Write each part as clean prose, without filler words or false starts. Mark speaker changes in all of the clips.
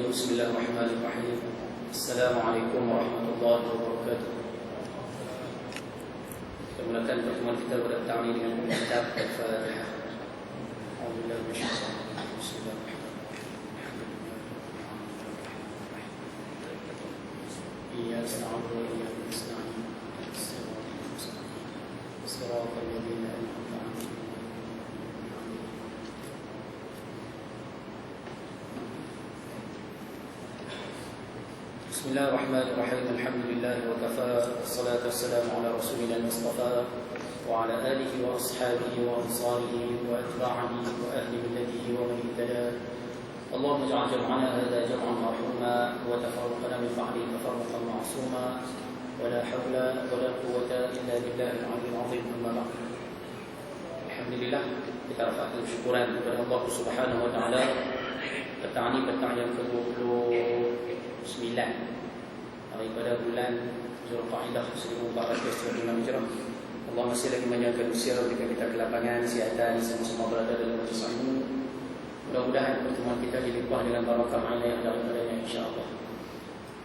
Speaker 1: بسم الله الرحمن الرحيم. السلام عليكم ورحمة الله وبركاته. Mulakan pertemuan kita berdatang ini dengan kitab Al-Fatihah. Alhamdulillah masyaallah. Bismillahirrahmanirrahim. Iyyaka na'budu wa iyyaka nasta'in. Shiratal ladzina an'amta 'alaihim. بسم الله الرحمن الرحيم. الحمد لله وكفى، والصلاة والسلام على رسولنا المصطفى وعلى آله وأصحابه وأنصاره وأتباعه وأهل ملته ومن اهتدى. اللهم اجعل جمعنا هذا جمعا مرحوما وتفرقنا من بعده تفرقا معصوما، ولا حول ولا قوة إلا بالله العلي العظيم. أما بعد، الحمد لله kita rafa'kan syukuran kepada Allah Subhanahu wa taala. Petang ini petang yang ke-29 daripada bulan Zulqa'dah 1436 Hijrah. Allah masih lagi menjaga usia, berikan kita kelapangan, kesihatan, semua berada dalam majlis ilmu. Mudah-mudahan pertemuan kita dilimpah dengan barakah yang daripadanya insya-Allah.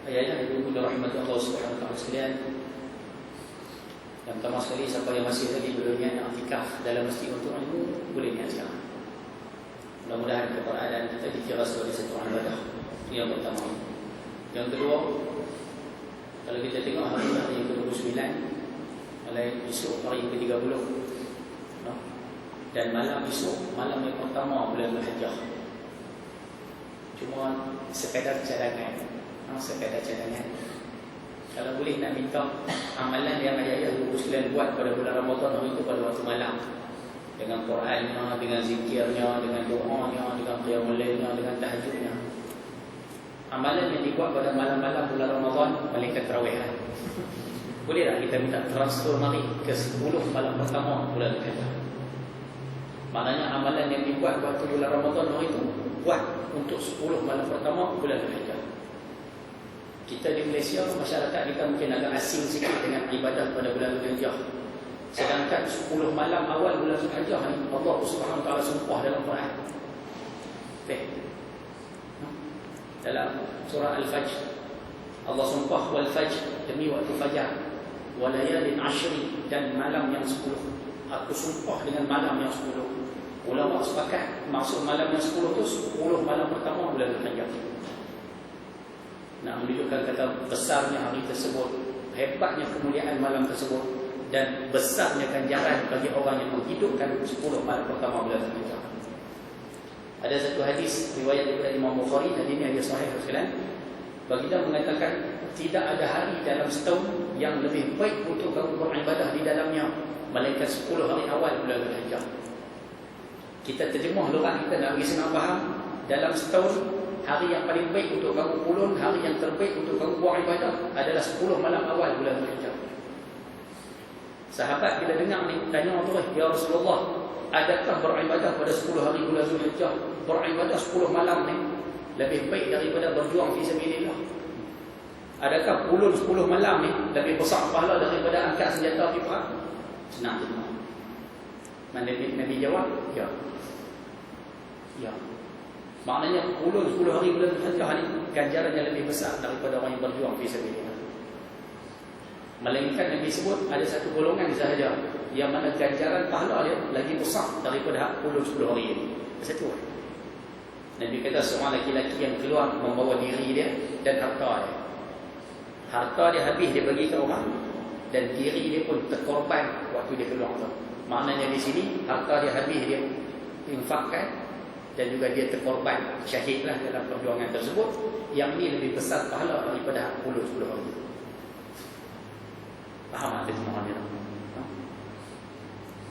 Speaker 1: Ayat-ayat yang ibu dirahmati Allah Subhanahu wa taala sekalian. Yang pertama sekali, siapa yang masih lagi berniat i'tikaf dalam masjid untuk ilmu, boleh niat sekarang. Mudah-mudahan keberadaan kita dikira sebagai satu ibadah. Yang pertama. Yang kedua, kalau kita tengok hari yang ke-29, mulai esok hari ke-30, dan malam esok, malam yang pertama bulan Zulhijjah. Cuma sekadar cadangan, Kalau boleh nak minta amalan yang ayah-ayah guru sekalian buat pada bulan Ramadan hari itu pada waktu malam, dengan Qurannya, dengan zikirnya, dengan doanya, dengan qiyamul lailnya, dengan tahajudnya. Amalan yang dibuat pada malam-malam bulan Ramadan, malaikat tarawih. Boleh tak kita minta transfer mari ke 10 malam pertama bulan Zulhijjah? Maknanya amalan yang dibuat waktu bulan Ramadan hari itu, buat untuk 10 malam pertama bulan Zulhijjah. Kita di Malaysia, masyarakat kita mungkin agak asing sikit dengan ibadah pada bulan Zulhijjah. Sedangkan 10 malam awal bulan Zulhijjah ni Allah Subhanahu wa taala sumpah dalam Quran. Dalam surah Al-Fajr, Allah sumpah wal fajr, demi waktu fajar, wa layalin ashri, dan malam yang 10. Aku sumpah dengan malam yang 10. Ulama sepakat maksud malam yang 10 tu 10 malam pertama bulan Zulhijjah. Nak menunjukkan kata besarnya hari tersebut, hebatnya kemuliaan malam tersebut, dan besarnya ganjaran bagi orang yang menghidupkan 10 malam pertama bulan Zulhijjah. Ada satu hadis riwayat daripada Imam Bukhari, dan ini hadis sahih sekalian. Baginda mengatakan tidak ada hari dalam setahun yang lebih baik untuk kamu beribadah di dalamnya melainkan 10 hari awal bulan Zulhijjah. Kita terjemah lorang kita nak bagi senang faham. Dalam setahun, hari yang paling baik untuk kamu ulun, hari yang terbaik untuk kamu buat ibadah adalah 10 malam awal bulan Zulhijjah. Sahabat bila dengar ni tanya terus, ya Rasulullah, adakah beribadah pada 10 hari bulan Zulhijjah, beribadah 10 malam ni lebih baik daripada berjuang fi sabilillah? Adakah ulun 10 malam ni lebih besar pahala daripada angkat senjata pergi perang? Senang tu. Nabi jawab, ya. Ya. Maknanya ulun 10 hari bulan Zulhijjah ni ganjarannya lebih besar daripada orang yang berjuang fi sabilillah. Melainkan Nabi sebut ada satu golongan sahaja yang mana ganjaran pahala dia lagi besar daripada ulun 10 hari ini. Satu. Nabi kata seorang lelaki yang keluar membawa diri dia dan harta dia. Harta dia habis dia bagi ke orang, dan diri dia pun terkorban waktu dia keluar tu. Maknanya di sini harta dia habis dia infakkan, dan juga dia terkorban, syahidlah dalam perjuangan tersebut. Yang ni lebih besar pahala daripada ulun 10 hari. Faham tak semua ni?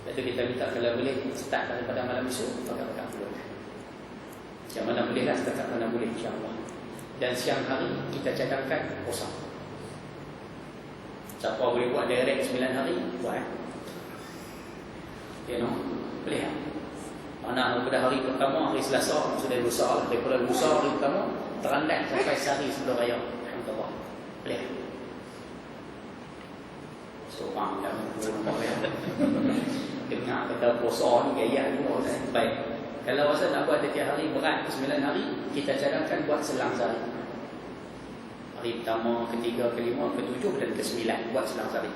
Speaker 1: Lepas tu kita minta kalau boleh start daripada malam esok, pakai-pakai keluar. Yang mana boleh lah, setakat mana boleh insya-Allah. Dan siang hari kita cadangkan kosong. Siapa boleh buat direct 9 hari, buat. You know, boleh tak? Mana daripada hari pertama, hari Selasa, sudah lusa lah. Daripada lusa hari pertama, terandat sampai sehari sebelum raya. Alhamdulillah. Boleh tak? Seorang yang boleh. Dengar kata puasa ni gaya ni baik. Kalau rasa nak buat tiap hari berat 9 hari, kita cadangkan buat selang sehari. Hari pertama, ketiga, kelima, ketujuh dan ke-9 buat selang sehari.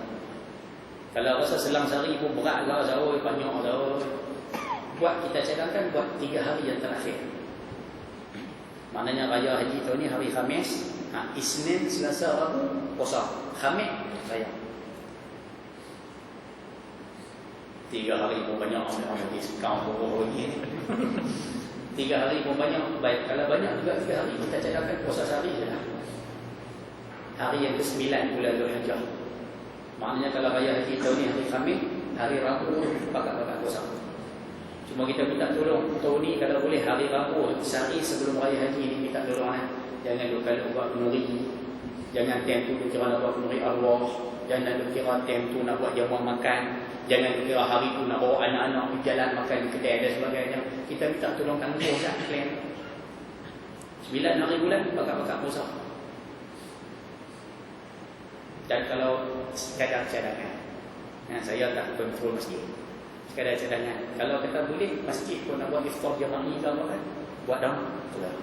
Speaker 1: Kalau rasa selang sehari pun berat lah, jauh banyak jauh, buat kita cadangkan buat 3 hari yang terakhir. Maknanya raya haji tahun ni hari Khamis, Isnin, Selasa, Rabu puasa, Khamis raya. 3 hari pun banyak orang lagi sekarang pun lagi. 3 hari pun banyak. Baik, kalau banyak juga 3 hari kita cadangkan puasa sehari je lah. Hari yang ke-9 bulan Dzulhijjah. Maknanya kalau raya haji tahun ni hari Khamis, hari Rabu pakat-pakat puasa. Cuma kita minta tolong tahun ni kalau boleh hari Rabu sehari sebelum raya haji ni minta tolong jangan lupa buat penuri. Jangan time tu kira nak buat penuri Allah. Jangan kira time tu nak buat jamuan makan. Jangan kira hari tu nak bawa anak-anak pergi jalan makan di kedai dan sebagainya. Kita minta tolong tangguh dah plan. 9 hari bulan pakat-pakat puasa. Dan kalau sekadar cadangan, saya tak kontrol masjid, sekadar cadangan. Kalau kita boleh masjid pun nak buat iftar jama'i ke apa kan, buat dah itulah.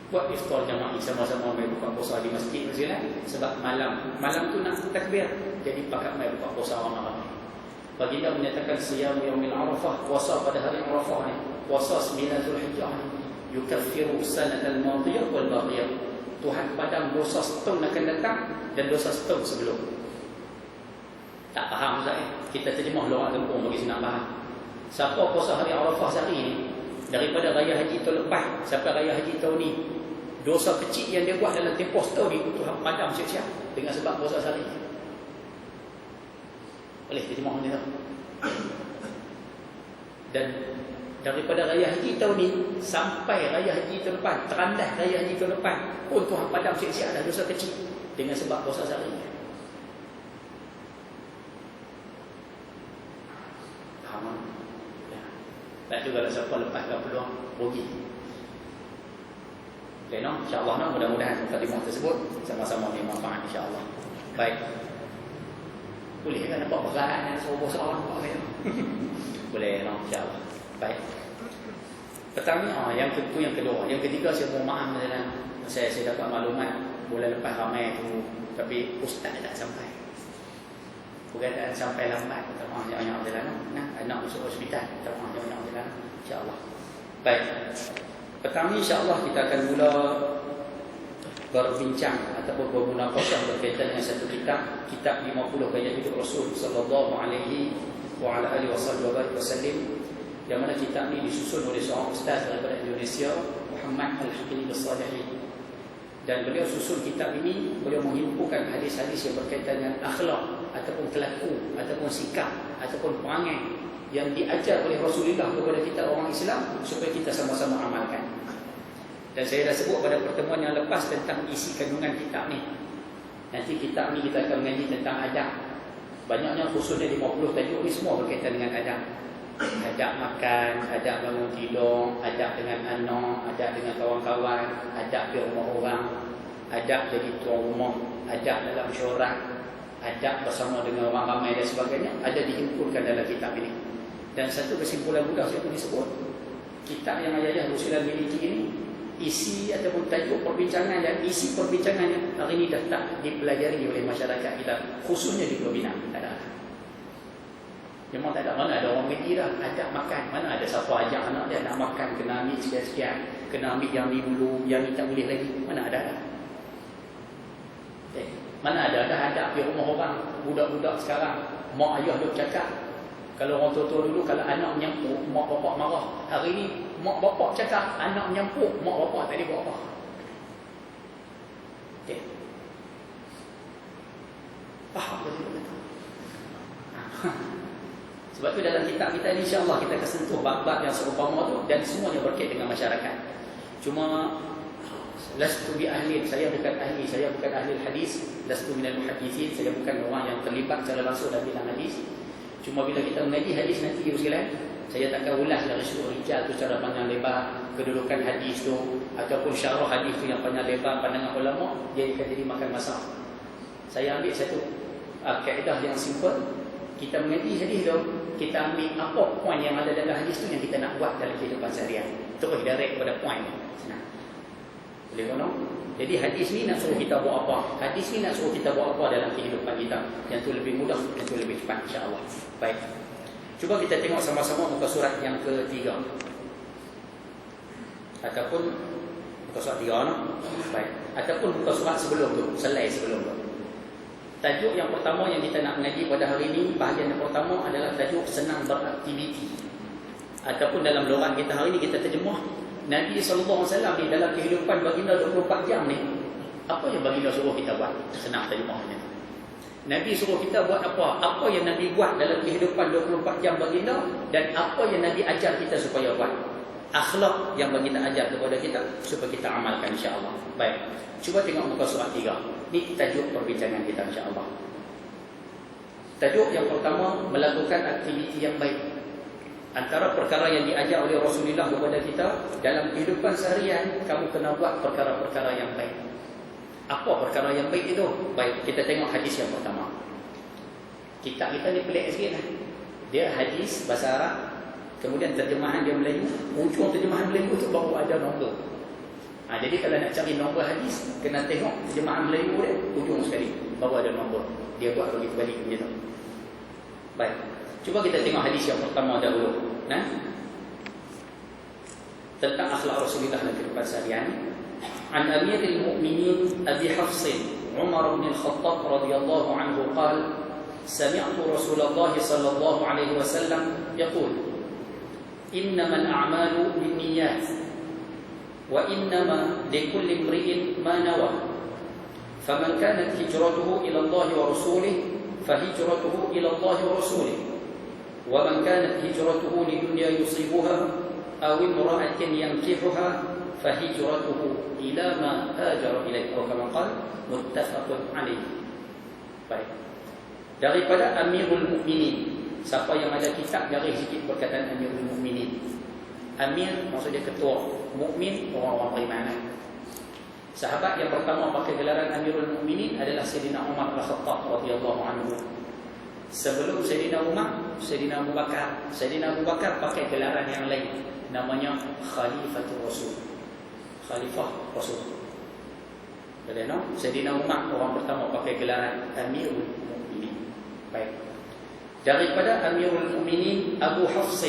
Speaker 1: Buat iftar jama'i sama-sama mai buka puasa di masjid misalnya. Sebab malam tu nak takbir, jadi pakat mai buka puasa ramai-ramai. Baginda menyatakan siyam yaumil arafah, puasa pada hari Arafah ni, puasa 9 Zulhijjah ni, yukaffiru sanatal madiyah wal baqiyah. Tuhan padam dosa setahun akan datang dan dosa setahun sebelum. Tak faham Ustaz kita terjemah luar kampung bagi senang faham. Siapa puasa hari Arafah sehari ni, daripada raya haji tahun lepas sampai raya haji tahun ni, dosa kecil yang dia buat dalam tempoh setahun ni Tuhan padam siap-siap dengan sebab puasa sehari. Boleh terjemah ni tak? Dan daripada raya haji tahun ni sampai raya haji tahun depan, terandah raya haji tahun depan pun Tuhan padam siap-siap dah dosa kecil dengan sebab puasa sehari. Faham? Tak juga kalau siapa lepaskan peluang rugi. Okay, no? InsyaAllah no? Mudah-mudahan mukadimah tersebut sama-sama bermanfaat insyaAllah. Baik. Boleh kan nampak berat dan suruh seorang boleh no? InsyaAllah. Baik. Pertama, yang kedua. Yang ketiga saya mohon maaf dalam saya dapat maklumat bulan lepas ramai tu, tapi ustaz tak sampai. Bukan tak sampai lambat. Minta maaf jangan jalan. Anak masuk hospital. Minta maaf jangan jalan. InsyaAllah. Baik. Pertama insyaAllah kita akan mula berbincang ataupun bermunaqashah berkaitan dengan satu kitab 50 gaya hidup Rasul sallallahu alaihi wa ala alihi wasallam, yang mana kitab ini disusun oleh seorang ustaz daripada Indonesia, Muhammad Al-Hakim As-Salihin. Dan beliau susun kitab ini, beliau menghimpunkan hadis-hadis yang berkaitan dengan akhlak ataupun kelaku ataupun sikap ataupun perangai yang diajar oleh Rasulullah kepada kita orang Islam supaya kita sama-sama amalkan. Dan saya dah sebut pada pertemuan yang lepas tentang isi kandungan kitab ni. Nanti kitab ni kita akan mengaji tentang adab. Banyaknya khususnya 50 tajuk ni semua berkaitan dengan adab. Adab makan, adab bangun tidur, adab dengan anak, adab dengan kawan-kawan, adab di rumah orang, adab jadi tuan rumah, adab dalam mesyuarat, adab bersama dengan orang ramai dan sebagainya, ada dihimpunkan dalam kitab ini. Dan satu kesimpulan mudah saya pun disebut, kitab yang ayah Rasulullah miliki ini, isi ataupun tajuk perbincangan dan isi perbincangannya hari ini dah tak dipelajari oleh masyarakat kita, khususnya di Pulau Pinang. Tak ada. Memang tak ada. Mana ada orang media dah ajak makan. Mana ada siapa ajak anak dia nak makan, kena ambil sekian-sekian, kena ambil yang ni dulu, yang ni tak boleh lagi. Mana ada. Mana ada adab di rumah orang. Budak-budak sekarang mak ayah duk cakap, kalau orang tua-tua dulu kalau anak menyampuk mak bapak marah. Hari ni mak bapak cakap, anak menyampuk mak bapak tak boleh buat apa. Okay. Faham betul? Sebab tu dalam kitab kita ni insya-Allah kita akan sentuh bab-bab yang seumpama tu dan semuanya berkait dengan masyarakat. Cuma lastu bi ahli, saya bukan ahli hadis, lastu minal muhaddithin, saya bukan orang yang terlibat secara langsung dalam bidang hadis. Cuma bila kita mengaji hadis nanti sekalian, saya takkan ulas dari sudut rijal tu secara panjang lebar, kedudukan hadis tu ataupun syarah hadis tu yang panjang lebar pandangan ulama, dia akan jadi makan masa. Saya ambil satu kaedah yang simple. Kita mengaji hadis tu, kita ambil apa poin yang ada dalam hadis tu yang kita nak buat dalam kehidupan seharian. Terus direct pada poin ni. Senang. Boleh kono? Jadi hadis ni nak suruh kita buat apa? Hadis ni nak suruh kita buat apa dalam kehidupan kita? Yang tu lebih mudah, yang tu lebih cepat, insya-Allah. Baik. Cuba kita tengok sama-sama muka surat yang ketiga. Ataupun muka surat 3 no? Baik. Ataupun muka surat sebelum tu, selai sebelum tu. Tajuk yang pertama yang kita nak mengaji pada hari ini, bahagian yang pertama adalah tajuk senang beraktiviti. Ataupun dalam loghat kita hari ini kita terjemah Nabi SAW ni dalam kehidupan baginda 24 jam ni, apa yang baginda suruh kita buat? Senang terjemahnya. Nabi suruh kita buat apa? Apa yang Nabi buat dalam kehidupan 24 jam baginda, dan apa yang Nabi ajar kita supaya buat? Akhlak yang baginda ajar kepada kita supaya kita amalkan, insya-Allah. Baik. Cuba tengok muka surat 3. Ini tajuk perbincangan kita, insya-Allah. Tajuk yang pertama, melakukan aktiviti yang baik. Antara perkara yang diajar oleh Rasulullah kepada kita dalam kehidupan seharian, kamu kena buat perkara-perkara yang baik. Apa perkara yang baik itu? Baik, kita tengok hadis yang pertama. Kitab kita ni pelik sikit lah. Dia hadis bahasa Arab, kemudian terjemahan dia Melayu. Ujung terjemahan Melayu tu baru ada nombor. Jadi kalau nak cari nombor hadis, kena tengok terjemahan Melayu dia, ujung sekali baru ada nombor. Dia buat bagi balik macam tu. Baik. Cuba kita tengok hadis yang pertama dahulu. Tentang akhlak Rasulullah dalam kehidupan seharian. An Amiril Mu'minin Abi Hafs Umar bin Al-Khattab radhiyallahu anhu qala sami'tu Rasulullah sallallahu alaihi wasallam yaqul innamal a'malu binniyat wa innama likulli imri'in ma nawa faman kanat hijratuhu ila Allah wa rasulihi fahijratuhu ila Allah wa rasulihi ومن كانت هجرته لدنيا يصيبها أو امرأة ينكحها فهجرته إلى ما هاجر إليه أو كما قال متفق عليه. Baik. Daripada Amirul Mukminin, siapa yang ada kitab garis sikit perkataan Amirul Mukminin. Amir maksudnya ketua, mukmin orang-orang beriman. Sahabat yang pertama pakai gelaran Amirul Mukminin adalah Sayyidina Umar Al-Khattab radhiyallahu anhu. Sebelum Sayyidina Umar, Sayyidina Abu Bakar. Sayyidina Abu Bakar pakai gelaran yang lain, namanya Khalifatul Rasul. Khalifah Rasul. Boleh no? Sayyidina Umar orang pertama pakai gelaran Amirul Mukminin. Baik. Daripada Amirul Mukminin Abu Hafs,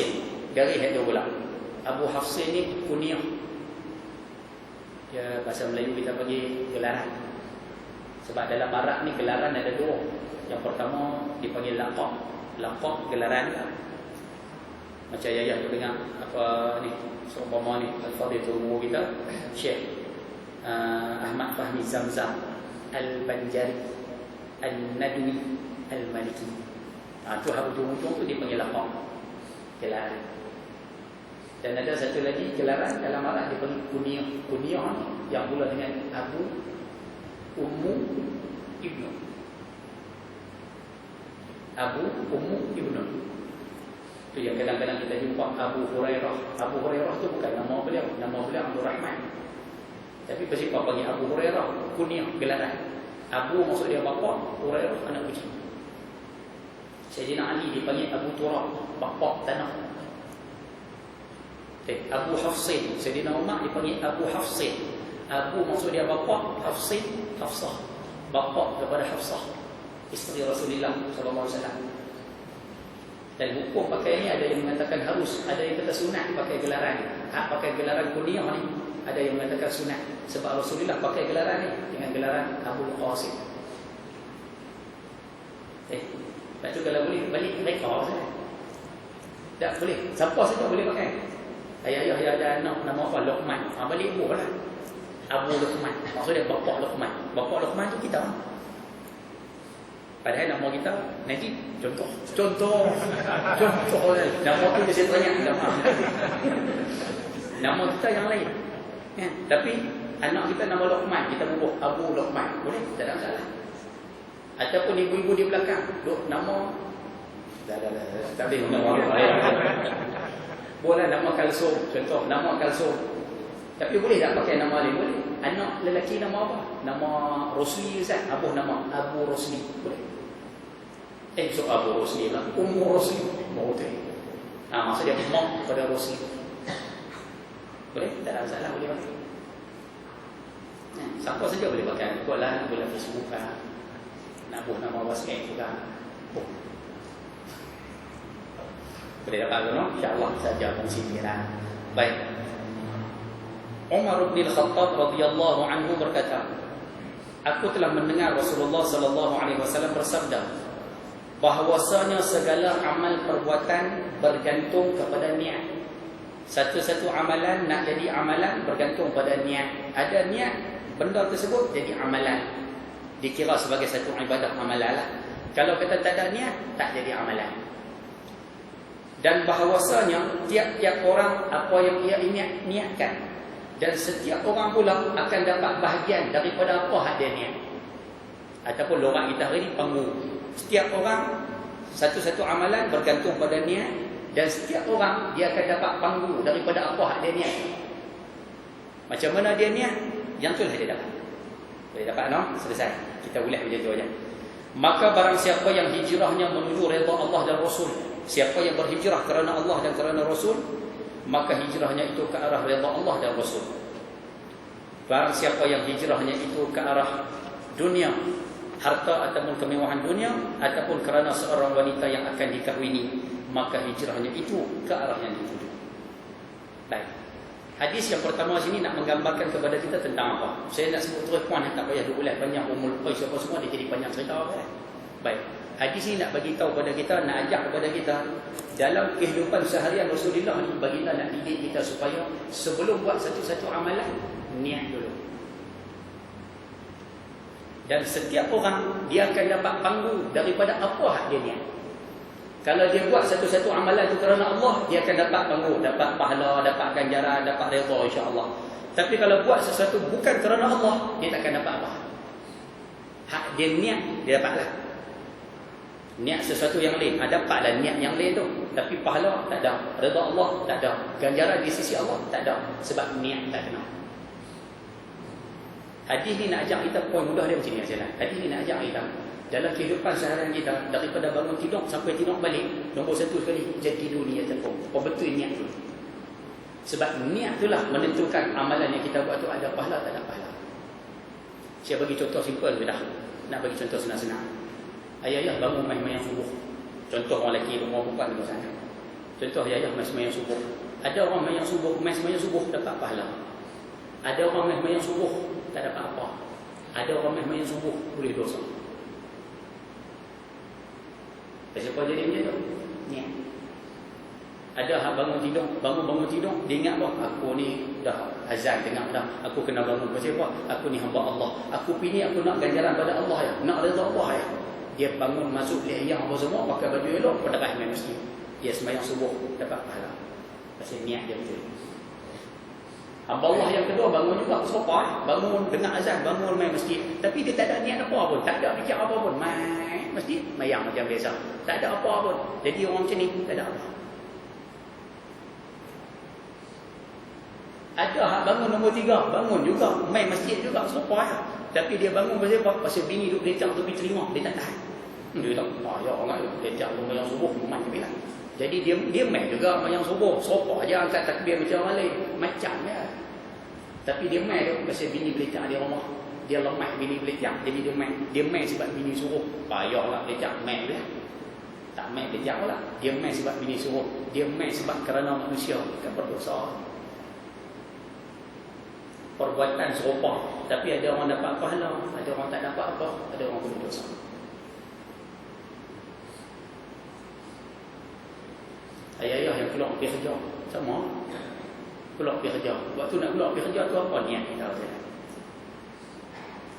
Speaker 1: garis ada pula. Abu Hafs ni kunyah. Ya, bahasa Melayu kita bagi gelaran. Sebab dalam Arab ni gelaran ada dua. Yang pertama dipanggil laqab. Laqab gelaran. Macam ayah tu dengar apa ni, seumpama ni al-fadhil umur kita Syekh Ahmad Fahmi Zamzam Al-Banjari Al-Nadwi Al-Maliki. Tu hujung-hujung tu dipanggil laqab, gelaran. Dan ada satu lagi gelaran dalam Arab dipanggil kunyah. Kunyah yang mula dengan Abu, Ummu, Ibnu. Abu, Ummu, Ibnu. Itu yang kadang-kadang kita jumpa Abu Hurairah. Abu Hurairah tu bukan nama beliau. Nama beliau Abdul Rahman. Tapi bersifat panggil Abu Hurairah, kunyah, gelaran. Abu maksud dia bapa, Hurairah anak kecil. Sayyidina Ali dipanggil Abu Turab, bapa tanah. Abu Hafsin, Sayyidina Umar dipanggil Abu Hafsin. Abu maksud dia bapa, Hafsin, Hafsah. Bapa kepada Hafsah, isteri Rasulullah SAW. Dan hukum pakai ni ada yang mengatakan harus, ada yang kata sunat pakai gelaran. Pakai gelaran kunyah ni, ada yang mengatakan sunat. Sebab Rasulullah pakai gelaran ni dengan gelaran Abu Qasim. Lepas tu kalau boleh balik mereka saja. Tak boleh, siapa saja boleh pakai. Ayah yang ada anak nama apa? Luqman. Balik ibu lah. Abu Luqman. Maksudnya bapa Luqman. Bapa Luqman tu kita. Padahal nama kita nanti contoh nama tu dia tanya nama. Nama kita yang lain. Ya, tapi anak kita nama Luqman, kita bubuh Abu Luqman. Boleh? Tak ada masalah. Ataupun ibu-ibu di belakang, nama tak boleh nama boleh nama Kalsum, contoh nama Kalsum. Tapi boleh tak pakai nama lain? Boleh. Anak lelaki nama apa? Nama Rosli Ustaz. Abu nama Abu Rosli. Boleh. So Abu Rusli lah, Rusli baru tu. Maksud dia mak pada Rusli. Boleh? Tak ada masalah, boleh pakai. Siapa saja boleh pakai. Buatlah, boleh Facebook lah. Nak buat nama WhatsApp juga. Boleh dapat ke no? InsyaAllah saja kongsi lah. Baik. Umar bin Khattab radhiyallahu anhu berkata, aku telah mendengar Rasulullah sallallahu alaihi wasallam bersabda, bahwasanya segala amal perbuatan bergantung kepada niat. Satu-satu amalan nak jadi amalan bergantung pada niat. Ada niat, benda tersebut jadi amalan. Dikira sebagai satu ibadah amalan lah. Kalau kita tak ada niat, tak jadi amalan. Dan bahawasanya tiap-tiap orang apa yang ia niatkan, dan setiap orang pula akan dapat bahagian daripada apa yang dia niat. Ataupun lorak kita hari ini panggung. Setiap orang satu-satu amalan bergantung pada niat, dan setiap orang dia akan dapat panggung daripada apa yang dia niat. Macam mana dia niat, yang tu lah dia dapat. Boleh dapat no? Selesai. Kita boleh macam tu aja. Maka barang siapa yang hijrahnya menuju redha Allah dan Rasul, siapa yang berhijrah kerana Allah dan kerana Rasul, maka hijrahnya itu ke arah redha Allah dan Rasul. Barang siapa yang hijrahnya itu ke arah dunia, harta ataupun kemewahan dunia, ataupun kerana seorang wanita yang akan dikahwini, maka hijrahnya itu ke arah yang dituju. Baik. Hadis yang pertama sini nak menggambarkan kepada kita tentang apa? Saya nak sebut terus puan yang tak payah diulang panjang umul qais apa semua dia jadi panjang cerita apa. Baik. Hadis ini nak bagi tahu kepada kita, nak ajak kepada kita dalam kehidupan seharian Rasulullah ni, baginda nak didik kita supaya sebelum buat satu-satu amalan, niat dulu. Dan setiap orang dia akan dapat panggung daripada apa hak dia niat. Kalau dia buat satu-satu amalan itu kerana Allah, dia akan dapat panggung, dapat pahala, dapat ganjaran, dapat redha insya-Allah. Tapi kalau buat sesuatu bukan kerana Allah, dia takkan dapat apa. Hak dia niat, dia dapatlah. Niat sesuatu yang lain, dapatlah niat yang lain tu. Tapi pahala tak ada, redha Allah tak ada, ganjaran di sisi Allah tak ada, sebab niat tak kena. Hadis ni nak ajak kita, poin mudah dia macam ni sajalah. Hadis ni nak ajak kita dalam kehidupan seharian kita, daripada bangun tidur sampai tidur balik, nombor satu sekali, jadi tidur niat tepung. Apa betul niat tu? Sebab niat itulah menentukan amalan yang kita buat tu ada pahala tak ada pahala. Saya bagi contoh simple sudah. Nak bagi contoh senang-senang. Ayah-ayah bangun main-main subuh. Contoh orang lelaki, orang perempuan di sana. Contoh ayah main-main subuh. Ada orang main subuh, main-main subuh dapat pahala. Ada orang main-main subuh tak dapat apa. Ada orang main-main subuh boleh dosa. Siapa jadi macam tu? Niat. Ada hak bangun tidur, dia ingat bahawa aku ni dah azan tengah dah, aku kena bangun. Pasal apa? Aku ni hamba Allah. Aku pilih aku nak ganjaran pada Allah ya. Nak redha Allah ya. Dia bangun masuk liyah apa semua, pakai baju elok, perdekat main masjid. Dia sembahyang subuh dapat pahala. Pasal niat dia betul. Hamba Allah yang kedua bangun juga sopan, bangun dengar azan, bangun main masjid, tapi dia tak ada niat apa pun, tak ada fikir apa pun, main masjid, mayang macam biasa, tak ada apa pun. Jadi orang macam ni tak ada apa. Ada hak bangun nombor 3, bangun juga main masjid juga sopan, tapi dia bangun pasal apa? Pasal bini duduk lecak tepi terima, dia tak tahan. Dia tak ya orang lecak mayang subuh main bila. Jadi dia main juga mayang subuh, sopan aja angkat takbir macam orang lain, macam ya. Tapi dia main tu pasal bini belecak di rumah. Dia lemah bini belecak, jadi dia main. Dia main sebab bini suruh. Payahlah belecak main dia. Tak main belecak pula. Dia main sebab bini suruh. Dia main sebab kerana manusia kan berdosa. Perbuatan serupa, tapi ada orang dapat pahala, ada orang tak dapat apa, ada orang pun dosa. Ayah-ayah yang keluar pergi kerja sama. Keluar pergi kerja. Waktu nak keluar pergi kerja tu apa niat kita saya?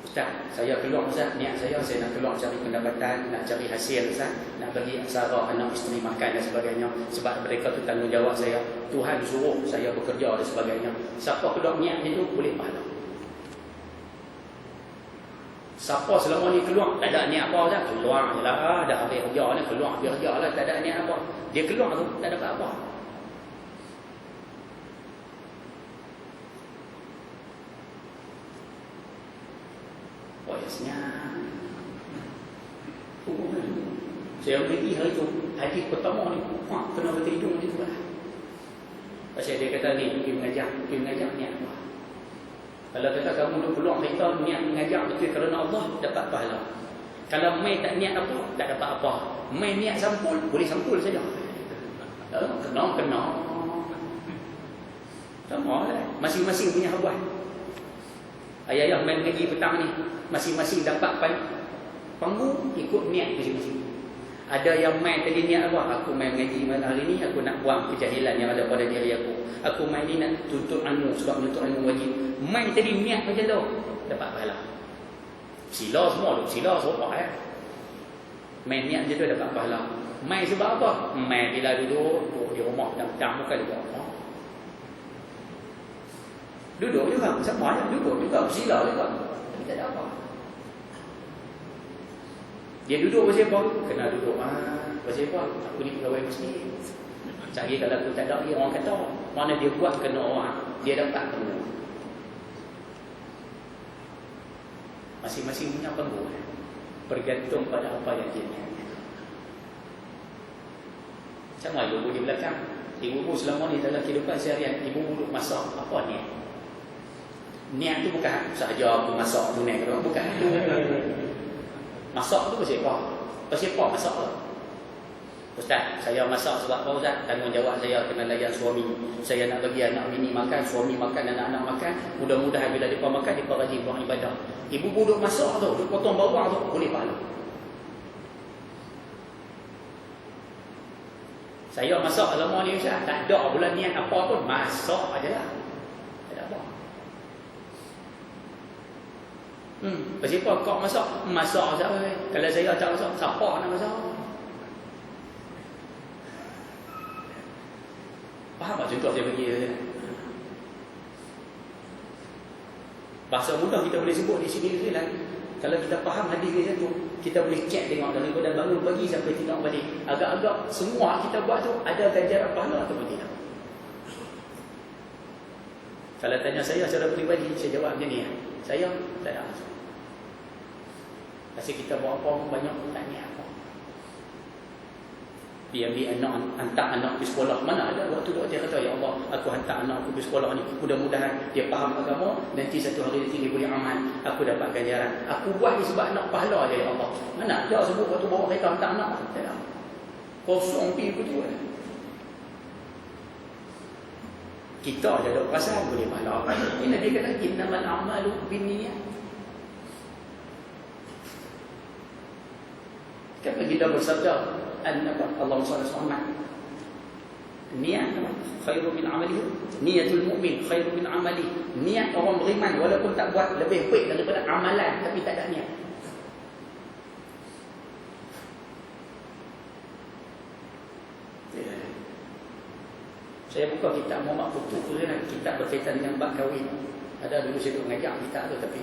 Speaker 1: Ustaz, saya keluar Ustaz, niat saya nak keluar cari pendapatan, nak cari hasil Ustaz, nak bagi aksara anak isteri makan dan sebagainya. Sebab mereka tu tanggungjawab saya. Tuhan suruh saya bekerja dan sebagainya. Siapa keluar niat itu boleh pahala. Siapa selama ni keluar tak ada niat apa Ustaz, keluar je lah, dah habis kerja ni keluar pergi kerja lah, tak ada niat apa. Dia keluar tu tak dapat apa. Wajahnya Saya pergi hari tu, hadis pertama ni, kena bertidung macam tu lah. Pasal dia kata ni, pergi mengajar niat apa? Kalau kata kamu duk peluang kita niat mengajar betul kerana Allah, dapat pahala. Kalau main tak niat apa, tak dapat apa. Main niat sampul, boleh sampul saja. Kena. Sama lah. Masing-masing punya habuan. Ayah-ayah main mengaji petang ni, masing-masing dapat panggung, ikut niat masing-masing. Ada yang main tadi niat apa? Aku main mengaji malam hari ni, aku nak buang kejahilan yang ada pada diri aku. Aku main ni nak tuntut ilmu, sebab tuntut ilmu wajib. Main tadi niat macam tu, dapat pahala. Sila semua tu, sila semua main niat macam tu dapat pahala. Main sebab apa? Main bila duduk di rumah petang-petang bukan dia buat. Duduk juga, sama je, duduk juga, sila juga. Tapi tak ada apa. Dia duduk pasal apa? Kena duduk. Pasal apa? Aku ni pegawai masjid. Cari kalau aku tak ada lagi orang kata, mana dia buat kena orang, dia dapat temu. Masing-masing punya panggung. Bergantung pada apa yang dia niat. Sama ibu di belakang. Ibu selama ni dalam kehidupan seharian, ibu duduk masak. Apa niat? Niat tu bukan sahaja aku masak tunai ke bukan. Masak tu pasal apa? Pasal apa masak tu? Ustaz, saya masak sebab apa Ustaz? Tanggungjawab saya kena layan suami. Saya nak bagi anak bini makan, suami makan, anak-anak makan. Mudah-mudahan bila mereka makan, mereka rajin buang ibadah. Ibu duduk masak tu, duduk potong bawang tu, boleh pahala. Saya masak lama ni Ustaz, tak ada pula niat apa pun, masak aja lah. Tak ada apa. Pasal apa kau masak? Masak siapa? Kalau saya tak masak, siapa nak masak? Faham tak contoh saya bagi dia? Bahasa mudah kita boleh sebut di sini lah. Kalau kita faham hadis dia tu, kita boleh cek tengok daripada bangun pagi sampai tidur balik. Agak-agak semua kita buat tu ada ganjaran pahala atau tidak? Kalau tanya saya secara peribadi, saya jawab macam ni. Saya tak ada. Pasal kita buat apa banyak tak niat apa. Dia ambil anak, hantar anak pergi sekolah. Mana ada waktu tu dia kata, ya Allah, aku hantar anak aku pergi sekolah ni. Mudah-mudahan dia faham agama, nanti satu hari nanti dia boleh amal, aku dapat ganjaran. Aku buat ni sebab anak pahala je, ya Allah. Mana ada sebut waktu bawa kereta hantar anak? Tak ada. Kosong pergi betul. Kita je ada perasaan boleh pahala. Ini Nabi kata, innamal a'malu binniyat. Kenapa kita bersabda Allah SWT niat khairu min amalihi, niatul mu'min khairu min amali. Niat orang beriman walaupun tak buat lebih baik daripada amalan tapi tak ada niat. Saya buka kitab Muhammad Qutb kan, kitab berkaitan dengan bab kahwin. Ada dulu saya duduk mengajar kitab tu, tapi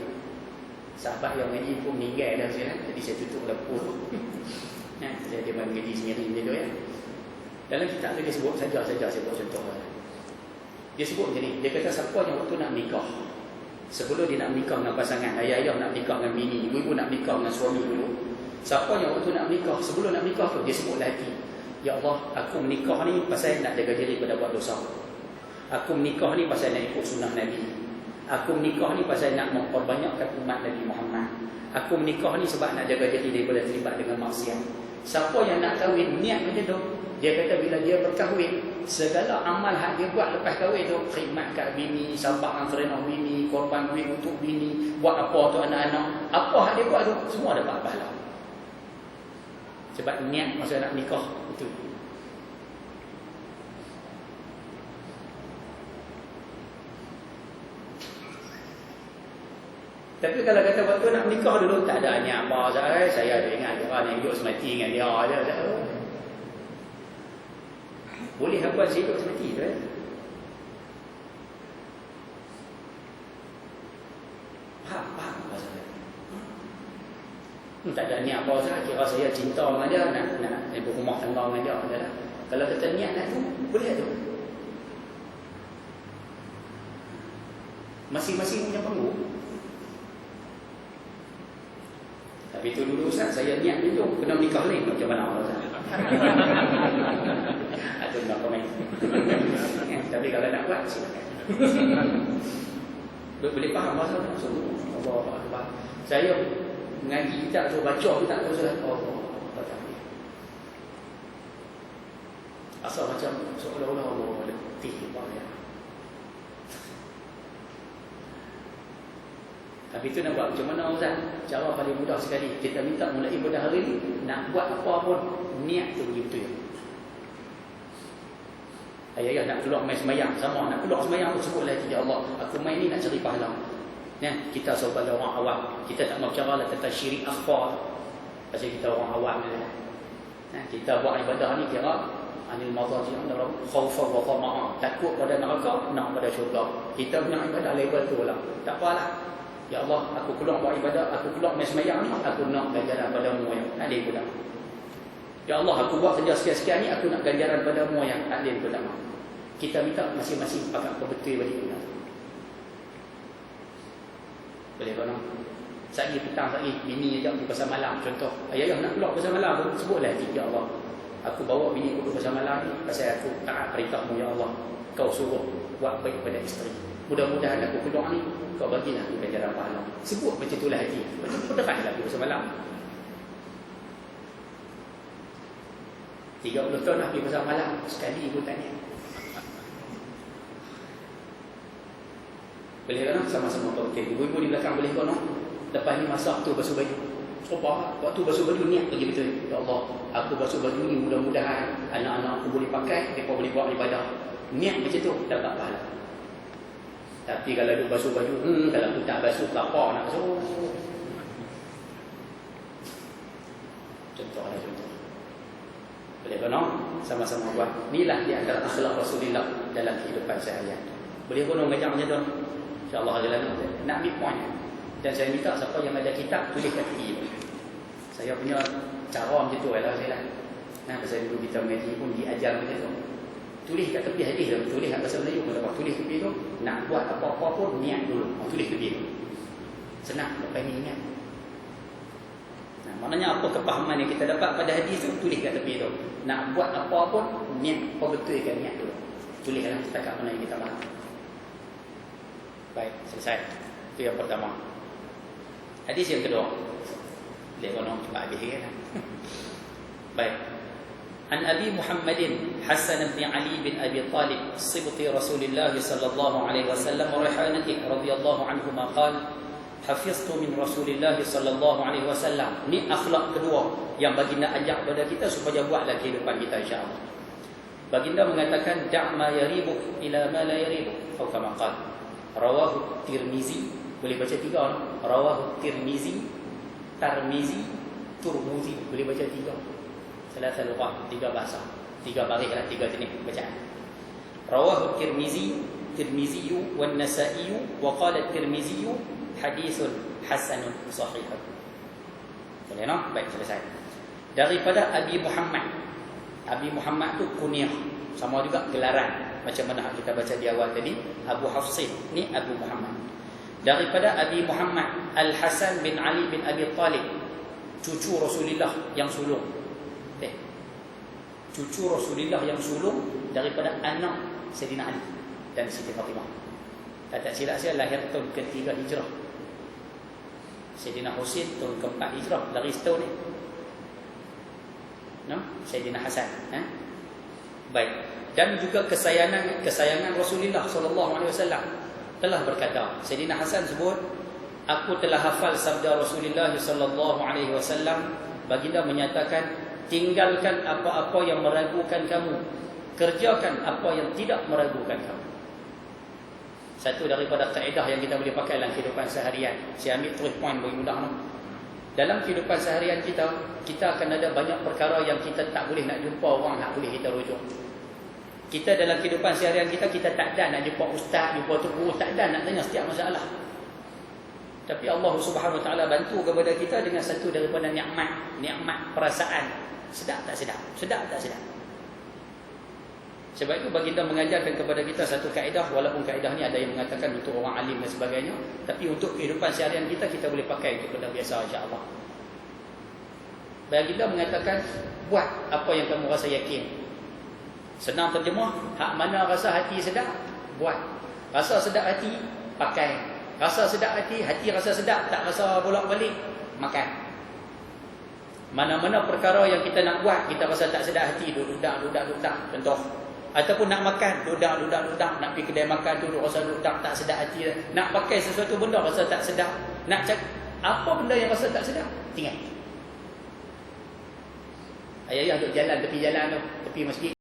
Speaker 1: sahabat yang mengaji pun meninggal dah sekarang, jadi saya tutup lampu. Dia mengaji sendiri macam tu ya. Dalam kitab dia sebut saja saya buat contoh. Dia sebut macam ni, dia kata siapa yang waktu nak nikah, sebelum dia nak nikah dengan pasangan, ayah-ayah nak nikah dengan bini, ibu-ibu nak nikah dengan suami dulu. Siapa yang waktu nak nikah, sebelum nak nikah tu dia sebut hati, ya Allah, aku menikah ni pasal nak jaga diri pada buat dosa. Aku menikah ni pasal nak ikut sunnah Nabi. Aku menikah ni pasal nak memperbanyakkan umat Nabi Muhammad. Aku menikah ni sebab nak jaga diri daripada terlibat dengan maksiat. Siapa yang nak kahwin niat macam tu, dia kata bila dia berkahwin, segala amal hak dia buat lepas kahwin tu, khidmat kat bini, sabar kerana bini, korban duit untuk bini, buat apa tu anak-anak, apa hak dia buat tu, semua dapat pahala. Sebab niat masa nak nikah itu. Tapi kalau kata waktu nak nikah dulu tak ada niat apa saya ada ingat orang yang hidup semati dengan dia aja. Boleh apa saya hidup semati tu Faham maksudnya? Tak ada niat apa saja, kira saya cinta dengan dia, nak berumah tangga dengan dia. Kalau kata niat nak tu, boleh tu. Masing-masing punya panggung. Tapi tu dulu Ustaz, saya niat itu kena nikah lain macam mana Ustaz? Itu nak komen. Tapi kalau nak buat, silakan. Boleh faham masa tu? Allah Akbar. Saya mengaji kitab tu, baca kitab tu, asal macam seolah-olah Allah letih banyak. Tapi itu nak buat macam mana Ustaz? Cara paling mudah sekali. Kita minta mulai pada hari ini, nak buat apa pun, niat tu begitu ya. Ayah nak keluar main semayang, sama nak keluar semayang tu sebutlah ya Allah, aku main ni nak cari pahala. Ya, kita sebagai orang awam, kita tak mau bicara lah tentang syirik akhbar. Pasal kita orang awam ya. Kita buat ibadah ni kira anil madaji' dalam khaufan wa tama'an, takut pada neraka, nak pada syurga. Kita punya ibadah level tu lah. Tak apalah. Ya Allah, aku keluar buat ibadah, aku keluar main semayang ni, aku nak ganjaran padamu yang adil pula. Ya Allah, aku buat kerja sekian-sekian ni, aku nak ganjaran padamu yang adil pula. Kita minta masing-masing pakai apa betul bagi kita. Boleh kan? Sehari petang, sehari bini ajak pergi pasar malam. Contoh, ayah nak keluar pasar malam, sebutlah ya Allah, aku bawa bini aku ke pasar malam ni pasal aku taat perintahmu ya Allah. Kau suruh buat baik pada isteri. Mudah-mudahan aku keluar ni, kau bagilah aku ganjaran pahala. Sebut macam itulah hati. Macam berdekat lah pasar malam. 30 tahun nak pergi pasar malam, sekali pun tak niat. Boleh kan? Sama-sama okey. Ibu-ibu di belakang boleh kan? Lepas ni masak tu basuh baju. Coba waktu basuh baju niat pergi betul. Ya Allah, aku basuh baju ni mudah-mudahan anak-anak aku boleh pakai, mereka boleh buat ibadah. Niat macam tu dapat pahala. Tapi kalau duk basuh baju, kalau aku tak basuh, apa nak basuh? Contoh. Boleh kan? Sama-sama buat. Inilah di antara akhlak Rasulullah dalam kehidupan seharian. Boleh kan ngajak macam tu? InsyaAllah nak ambil point. Dan saya minta siapa yang ada kitab, tulis kat tepi. Saya punya cara macam tu lah saya lah. Nah, pasal dulu kita mengaji pun diajar macam tu. Tulis kat tepi hadis tu, tulis kat bahasa Melayu pun dapat. Tulis tepi tu, nak buat apa-apa pun niat dulu. Tulis tepi tu. Senang, lepas ni ingat. Nah, maknanya apa kepahaman yang kita dapat pada hadis tu, tulis kat tepi tu. Nak buat apa pun, niat apa betul kan niat dulu. Tulislah setakat mana yang kita faham. Baik, selesai. Itu yang pertama. Hadis yang kedua. Boleh konon cepat habis kan? Baik. An Abi Muhammadin Hasan bin Ali bin Abi Talib sibti Rasulullah sallallahu alaihi wasallam wa rihanatihi radhiyallahu anhuma qala hafiztu min Rasulullah sallallahu alaihi wasallam. Ni akhlak kedua yang baginda ajak kepada kita supaya buatlah kehidupan kita insya-Allah. Baginda mengatakan da' ma yaribuk ila ma la yaribuk atau kama qala. Rawahu Tirmizi, boleh baca tiga. Rawahu Tirmizi, Tarmizi, Turmuzi, boleh baca tiga. Salasa lughat, tiga bahasa, tiga baris lah, tiga jenis bacaan. Rawahu Tirmizi, Tirmiziyu wan Nasa'iyu wa qala Tirmiziyu hadithun hasanun sahihun. Boleh no? Baik, selesai. Daripada Abi Muhammad. Abi Muhammad tu kunyah, sama juga gelaran. Macam mana kita baca di awal tadi, Abu Hafsin, ni Abu Muhammad. Daripada Abi Muhammad Al-Hasan bin Ali bin Abi Talib, cucu Rasulullah yang sulung. Cucu Rasulullah yang sulung daripada anak Sayyidina Ali dan Siti Fatimah. Tak silap saya lahir tahun ke-3 Hijrah. Sayyidina Husain tahun ke-4 Hijrah, dari setahun ni. No? Sayyidina Hasan, Baik. Dan juga kesayangan Rasulullah sallallahu alaihi wasallam telah berkata, Sayyidina Hasan sebut, aku telah hafal sabda Rasulullah sallallahu alaihi wasallam, baginda menyatakan, tinggalkan apa-apa yang meragukan kamu, kerjakan apa yang tidak meragukan kamu. Satu daripada kaedah yang kita boleh pakai dalam kehidupan seharian. Saya ambil terus point bagi mudah. Dalam kehidupan seharian kita akan ada banyak perkara yang kita tak boleh nak jumpa orang yang boleh kita rujuk. Kita dalam kehidupan seharian kita tak ada nak jumpa ustaz, jumpa tu guru, tak ada nak tanya setiap masalah. Tapi Allah Subhanahu Wa Taala bantu kepada kita dengan satu daripada nikmat perasaan. Sedap tak sedap? Sedap tak sedap? Sebab itu baginda mengajarkan kepada kita satu kaedah, walaupun kaedah ni ada yang mengatakan untuk orang alim dan sebagainya, tapi untuk kehidupan seharian kita boleh pakai untuk benda biasa insya-Allah. Baginda mengatakan, buat apa yang kamu rasa yakin. Senang terjemah, hak mana rasa hati sedap, buat. Rasa sedap hati, pakai. Rasa sedap hati, hati rasa sedap, tak rasa bolak-balik, makan. Mana-mana perkara yang kita nak buat, kita rasa tak sedap hati, dudak. Contoh, ataupun nak makan, dudak. Nak pergi kedai makan tu, rasa dudak, tak sedap hati. Nak pakai sesuatu benda, rasa tak sedap. Nak cak, apa benda yang rasa tak sedap, tinggal. Ayah duduk jalan, tepi jalan tu, tepi masjid.